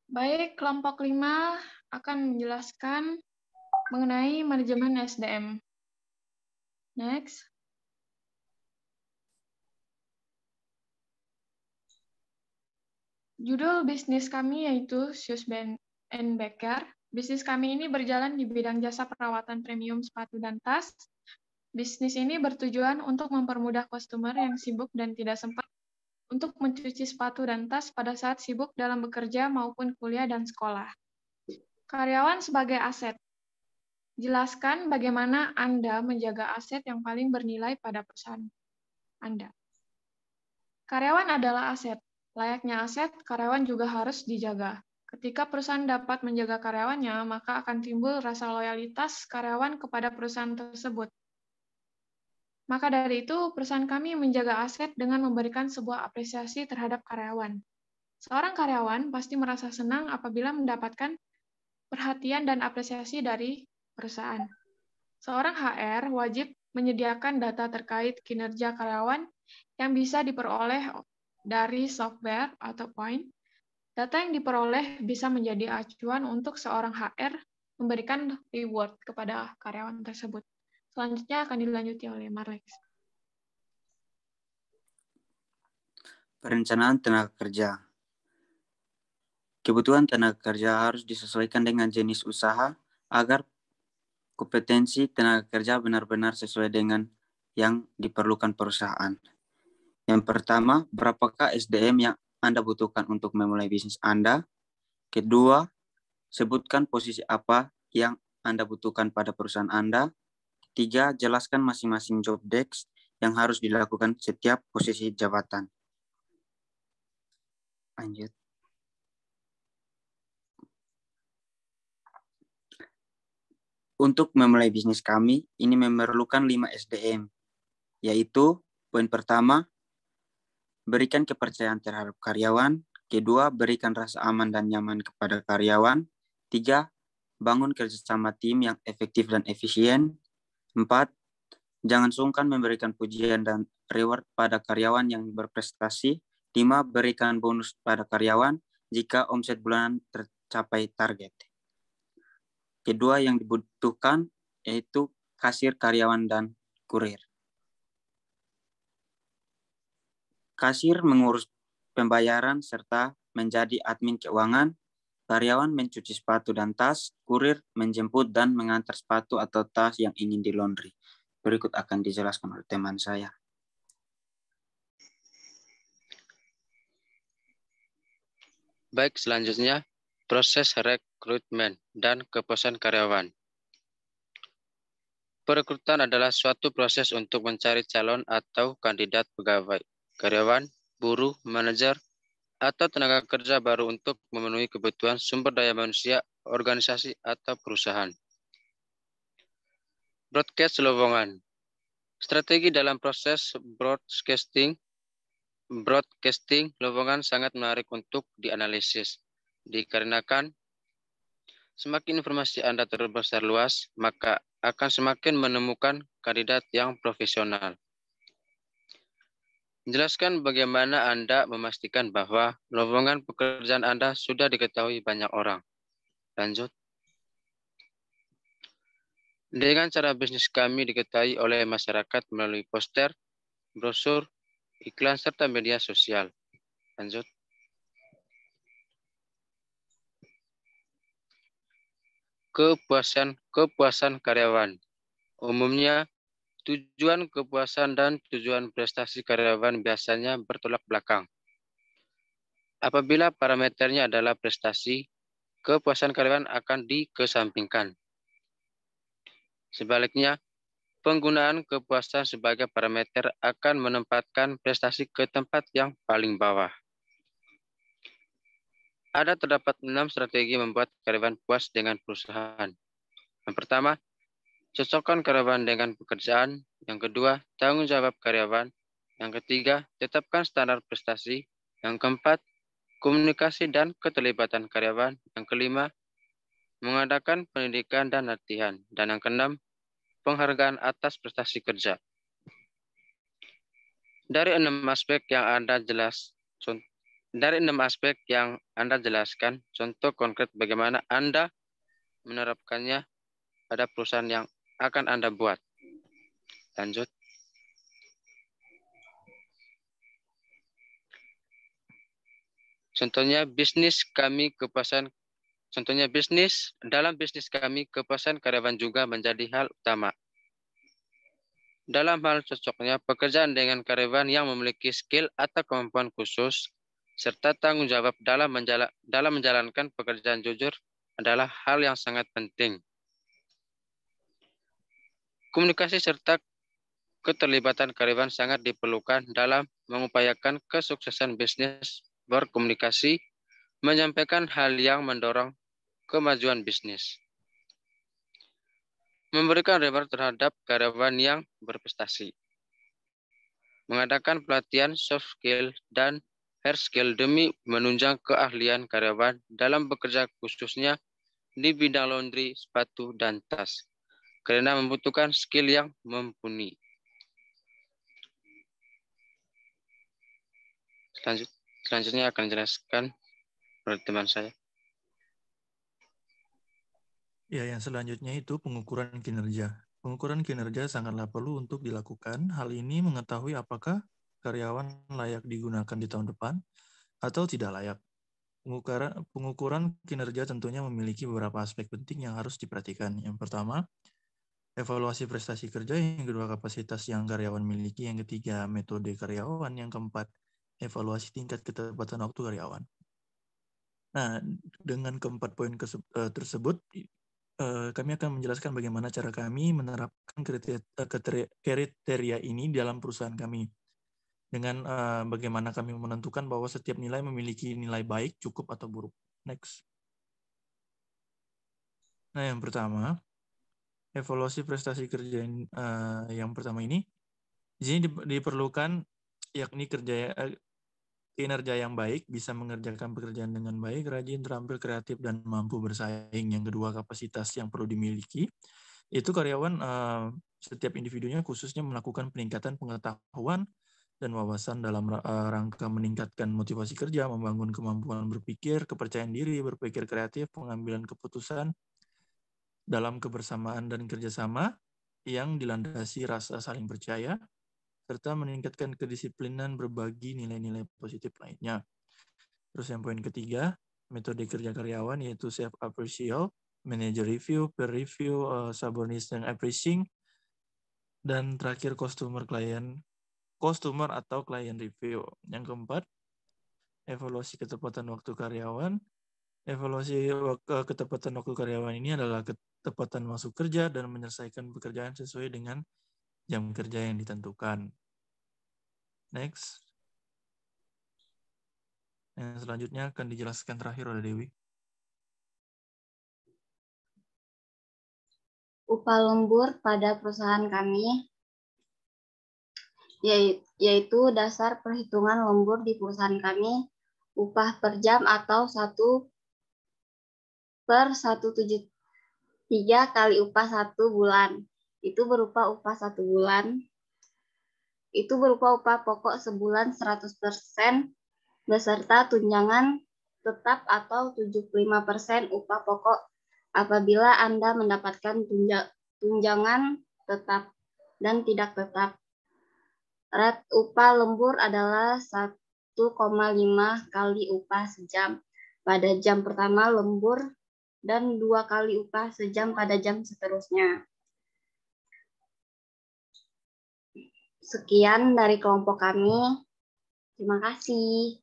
Baik, kelompok 5 akan menjelaskan mengenai manajemen SDM. Next. Judul bisnis kami yaitu Shoes and Becker. Bisnis kami ini berjalan di bidang jasa perawatan premium sepatu dan tas. Bisnis ini bertujuan untuk mempermudah customer yang sibuk dan tidak sempat untuk mencuci sepatu dan tas pada saat sibuk dalam bekerja maupun kuliah dan sekolah. Karyawan sebagai aset. Jelaskan bagaimana Anda menjaga aset yang paling bernilai pada perusahaan Anda. Karyawan adalah aset. Layaknya aset, karyawan juga harus dijaga. Ketika perusahaan dapat menjaga karyawannya, maka akan timbul rasa loyalitas karyawan kepada perusahaan tersebut. Maka dari itu, perusahaan kami menjaga aset dengan memberikan sebuah apresiasi terhadap karyawan. Seorang karyawan pasti merasa senang apabila mendapatkan perhatian dan apresiasi dari perusahaan. Seorang HR wajib menyediakan data terkait kinerja karyawan yang bisa diperoleh dari software atau point. Data yang diperoleh bisa menjadi acuan untuk seorang HR memberikan reward kepada karyawan tersebut. Selanjutnya akan dilanjuti oleh Marlex. Perencanaan tenaga kerja. Kebutuhan tenaga kerja harus disesuaikan dengan jenis usaha agar kompetensi tenaga kerja benar-benar sesuai dengan yang diperlukan perusahaan. Yang pertama, berapakah SDM yang Anda butuhkan untuk memulai bisnis Anda? Kedua, sebutkan posisi apa yang Anda butuhkan pada perusahaan Anda. Tiga, jelaskan masing-masing job desk yang harus dilakukan setiap posisi jabatan. Lanjut. Untuk memulai bisnis kami, ini memerlukan 5 SDM, yaitu poin pertama, berikan kepercayaan terhadap karyawan. Kedua, berikan rasa aman dan nyaman kepada karyawan. Tiga, bangun kerjasama tim yang efektif dan efisien. 4, jangan sungkan memberikan pujian dan reward pada karyawan yang berprestasi. 5, berikan bonus pada karyawan jika omset bulanan tercapai target. Kedua yang dibutuhkan yaitu kasir, karyawan, dan kurir. Kasir mengurus pembayaran serta menjadi admin keuangan. Karyawan mencuci sepatu dan tas. Kurir menjemput dan mengantar sepatu atau tas yang ingin di laundry. Berikut akan dijelaskan oleh teman saya. Baik, selanjutnya proses rekrutmen dan kepuasan karyawan. Perekrutan adalah suatu proses untuk mencari calon atau kandidat pegawai, karyawan, buruh, manajer, atau tenaga kerja baru untuk memenuhi kebutuhan sumber daya manusia, organisasi, atau perusahaan. Broadcast lowongan. Strategi dalam proses broadcasting lowongan sangat menarik untuk dianalisis, dikarenakan semakin informasi Anda tersebar luas, maka akan semakin menemukan kandidat yang profesional. Jelaskan bagaimana Anda memastikan bahwa lowongan pekerjaan Anda sudah diketahui banyak orang. Lanjut. Dengan cara bisnis kami diketahui oleh masyarakat melalui poster, brosur, iklan, serta media sosial. Lanjut. Kepuasan karyawan. Umumnya, tujuan kepuasan dan tujuan prestasi karyawan biasanya bertolak belakang. Apabila parameternya adalah prestasi, kepuasan karyawan akan dikesampingkan. Sebaliknya, penggunaan kepuasan sebagai parameter akan menempatkan prestasi ke tempat yang paling bawah. Terdapat 6 strategi membuat karyawan puas dengan perusahaan. Yang pertama, cocokkan karyawan dengan pekerjaan. Yang kedua, tanggung jawab karyawan. Yang ketiga, tetapkan standar prestasi. Yang keempat, komunikasi dan keterlibatan karyawan. Yang kelima, mengadakan pendidikan dan latihan. Dan yang keenam, penghargaan atas prestasi kerja. Dari 6 aspek yang Anda jelas, dari 6 aspek yang Anda jelaskan, contoh konkret bagaimana Anda menerapkannya pada perusahaan yang akan Anda buat. Lanjut. Contohnya dalam bisnis kami kepuasan karyawan juga menjadi hal utama. Dalam hal cocoknya pekerjaan dengan karyawan yang memiliki skill atau kemampuan khusus serta tanggung jawab dalam menjalankan pekerjaan jujur adalah hal yang sangat penting. Komunikasi serta keterlibatan karyawan sangat diperlukan dalam mengupayakan kesuksesan bisnis. Berkomunikasi, menyampaikan hal yang mendorong kemajuan bisnis. Memberikan reward terhadap karyawan yang berprestasi. Mengadakan pelatihan soft skill dan hard skill demi menunjang keahlian karyawan dalam bekerja khususnya di bidang laundry, sepatu, dan tas. Karena membutuhkan skill yang mumpuni. Selanjutnya akan dijelaskan oleh teman saya. Ya, yang selanjutnya itu pengukuran kinerja. Pengukuran kinerja sangatlah perlu untuk dilakukan. Hal ini mengetahui apakah karyawan layak digunakan di tahun depan atau tidak layak. Pengukuran kinerja tentunya memiliki beberapa aspek penting yang harus diperhatikan. Yang pertama, evaluasi prestasi kerja. Yang kedua, kapasitas yang karyawan miliki. Yang ketiga, metode karyawan. Yang keempat, evaluasi tingkat ketepatan waktu karyawan. Nah, dengan keempat poin tersebut, kami akan menjelaskan bagaimana cara kami menerapkan kriteria ini dalam perusahaan kami. Dengan bagaimana kami menentukan bahwa setiap nilai memiliki nilai baik, cukup, atau buruk. Next. Nah, yang pertama, evaluasi prestasi kerja yang pertama ini, di sini diperlukan yakni kinerja yang baik, bisa mengerjakan pekerjaan dengan baik, rajin, terampil, kreatif, dan mampu bersaing. Yang kedua, kapasitas yang perlu dimiliki. Itu karyawan, setiap individunya khususnya melakukan peningkatan pengetahuan dan wawasan dalam rangka meningkatkan motivasi kerja, membangun kemampuan berpikir, kepercayaan diri, berpikir kreatif, pengambilan keputusan dalam kebersamaan dan kerjasama yang dilandasi rasa saling percaya, serta meningkatkan kedisiplinan berbagi nilai-nilai positif lainnya. Terus yang poin ketiga, metode kerja karyawan yaitu self-appraisal, manager review, peer review, subordination appraising, dan terakhir customer atau client review. Yang keempat, evaluasi ketepatan waktu karyawan. Evaluasi ketepatan waktu karyawan ini adalah ketepatan masuk kerja dan menyelesaikan pekerjaan sesuai dengan jam kerja yang ditentukan. Next. Yang selanjutnya akan dijelaskan terakhir oleh Dewi. Upah lembur pada perusahaan kami yaitu dasar perhitungan lembur di perusahaan kami, upah per jam atau 1/173 kali upah 1 bulan. Itu berupa upah 1 bulan. Itu berupa upah pokok sebulan 100% beserta tunjangan tetap atau 75% upah pokok apabila Anda mendapatkan tunjangan tetap dan tidak tetap. Rate upah lembur adalah 1,5 kali upah sejam pada jam pertama lembur dan 2 kali upah sejam pada jam seterusnya. Sekian dari kelompok kami. Terima kasih.